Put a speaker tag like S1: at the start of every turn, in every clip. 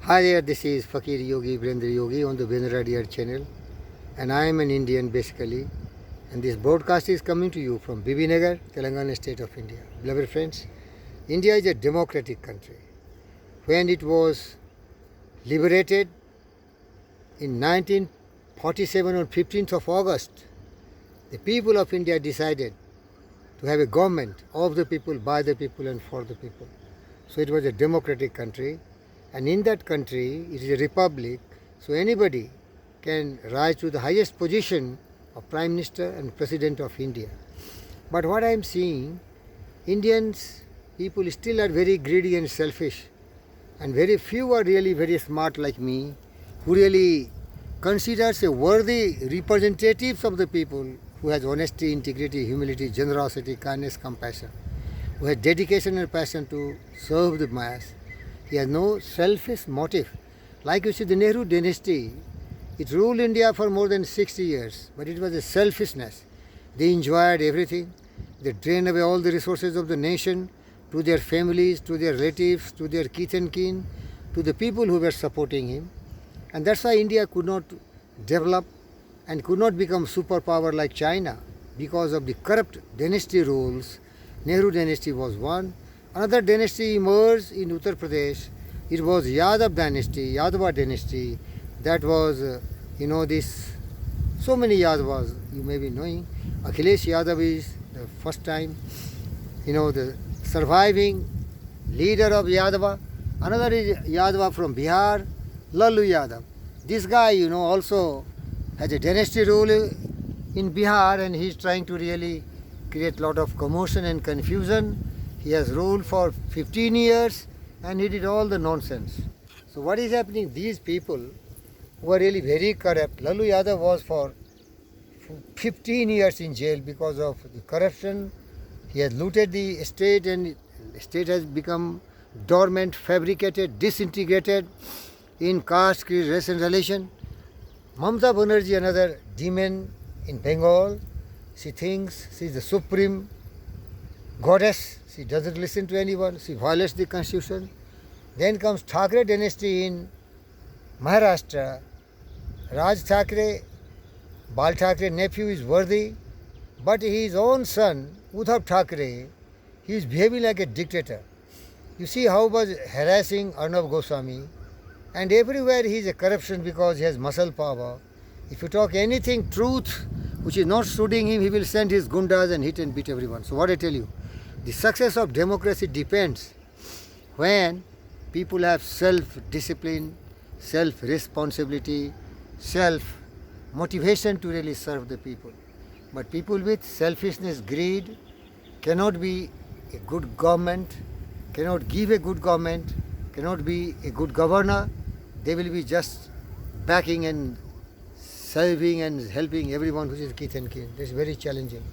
S1: Hi there, this is Fakir Yogi, Virendra Yogi on the Virendra Dear channel, and I am an Indian basically. And this broadcast is coming to you from Bibinagar, Telangana state of India. Beloved friends, India is a democratic country. When it was liberated in 1947 on 15th of August, the people of India decided to have a government of the people, by the people, and for the people. So it was a democratic country. And in that country, it is a republic, so anybody can rise to the highest position of Prime Minister and President of India. But what I am seeing, Indians, people still are very greedy and selfish, and very few are really very smart like me, who really considers a worthy representatives of the people, who has honesty, integrity, humility, generosity, kindness, compassion, who has dedication and passion to serve the mass. He has no selfish motive. Like you see, the Nehru dynasty, it ruled India for more than 60 years, but it was a selfishness. They enjoyed everything. They drained away all the resources of the nation to their families, to their relatives, to their kith and kin, to the people who were supporting him. And that's why India could not develop and could not become superpower like China, because of the corrupt dynasty rules. Nehru dynasty was one. Another dynasty emerged in Uttar Pradesh. It was Yadav dynasty, Yadava dynasty. That was, this, so many Yadavas you may be knowing. Akhilesh Yadav is the first time, the surviving leader of Yadava. Another is Yadava from Bihar, Lalu Yadav. This guy, also has a dynasty rule in Bihar, and he is trying to really create a lot of commotion and confusion. He has ruled for 15 years and he did all the nonsense. So what is happening? These people who are really very corrupt. Lalu Yadav was for 15 years in jail because of the corruption. He has looted the state, and the state has become dormant, fabricated, disintegrated in caste, creed, race and religion. Mamata Banerjee, another demon in Bengal. She thinks she is the supreme goddess. She doesn't listen to anyone. She violates the constitution. Then comes Thackeray dynasty in Maharashtra. Raj Thackeray, Bal Thackeray nephew, is worthy, but his own son, Uddhav Thackeray, he is behaving like a dictator. You see how he was harassing Arnab Goswami, and everywhere he is a corruption because he has muscle power. If you talk anything truth which is not suiting him, he will send his gundas and hit and beat everyone. So what I tell you, the success of democracy depends when people have self-discipline, self-responsibility, self-motivation to really serve the people. But people with selfishness, greed, cannot be a good government, cannot give a good government, cannot be a good governor. They will be just backing and serving and helping everyone who is kith and kin. This is very challenging.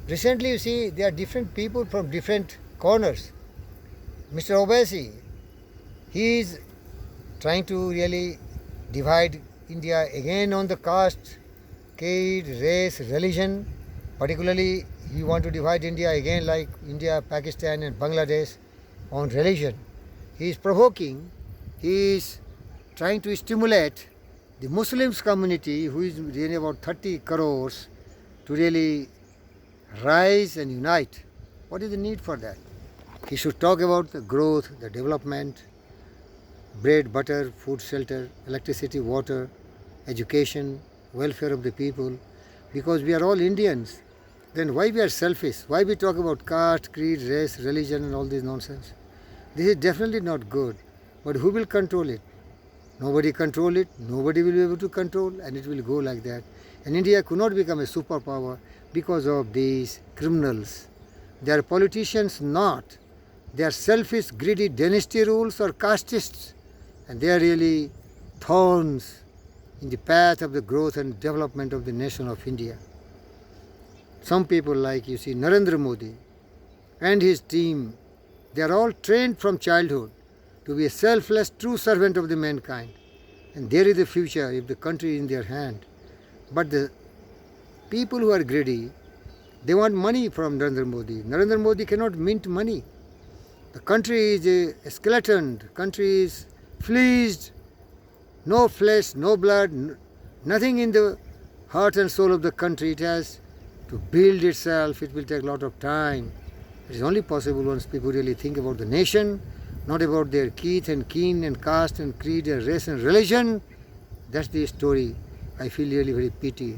S1: Recently, you see, there are different people from different corners. Mr. Obaisi, he is trying to really divide India again on the caste, creed, race, religion. Particularly, he wants to divide India again like India, Pakistan and Bangladesh on religion. He is provoking, he is trying to stimulate the Muslims community, who is really about 30 crores, to really rise and unite. What is the need for that? He should talk about the growth, the development, bread, butter, food, shelter, electricity, water, education, welfare of the people. Because we are all Indians, then why we are selfish? Why we talk about caste, creed, race, religion and all this nonsense? This is definitely not good. But who will control it? Nobody control it, nobody will be able to control, and it will go like that. And India could not become a superpower because of these criminals. They are politicians not. They are selfish, greedy dynasty rules or castists, and they are really thorns in the path of the growth and development of the nation of India. Some people like, you see, Narendra Modi and his team, they are all trained from childhood to be a selfless, true servant of the mankind. And there is the future if the country is in their hand. But the people who are greedy, they want money from Narendra Modi. Narendra Modi cannot mint money. The country is a skeleton, country is fleeced, no flesh, no blood, nothing in the heart and soul of the country. It has to build itself. It will take a lot of time. It is only possible once people really think about the nation, not about their kith and kin and caste and creed and race and religion. That's the story. I feel really very pity.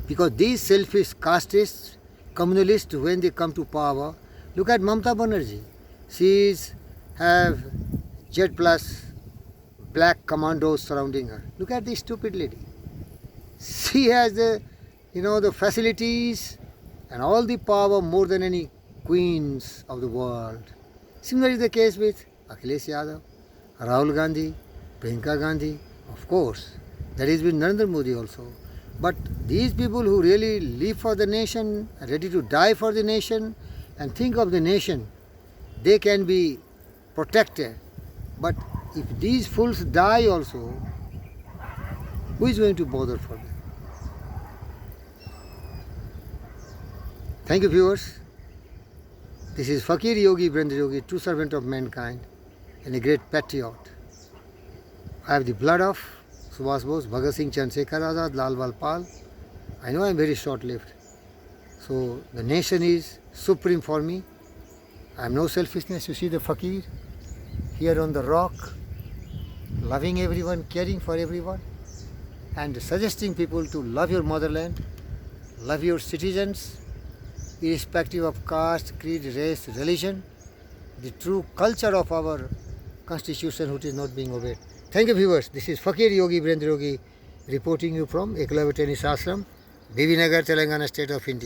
S1: Because these selfish castes, communalists, when they come to power, look at Mamata Banerjee. She have jet plus black commandos surrounding her. Look at this stupid lady. She has the facilities and all the power more than any queens of the world. Similar is the case with Akhilesh Yadav, Rahul Gandhi, Priyanka Gandhi, of course. That is with Narendra Modi also. But these people who really live for the nation, are ready to die for the nation and think of the nation, they can be protected. But if these fools die also, who is going to bother for them? Thank you, viewers. This is Fakir Yogi Virendra Yogi, true servant of mankind and a great patriot. I have the blood of Subhash Bose, Bhagat Singh, Chandrasekhar Azad, Lal Walpal. I know I am very short-lived. So the nation is supreme for me. I have no selfishness. You see the Fakir here on the rock, loving everyone, caring for everyone, and suggesting people to love your motherland, love your citizens, irrespective of caste, creed, race, religion, the true culture of our constitution which is not being obeyed. Thank you, viewers. This is Fakir Yogi Virendra Yogi reporting you from Eklavya Tennis Ashram, Bibinagar, Telangana, State of India.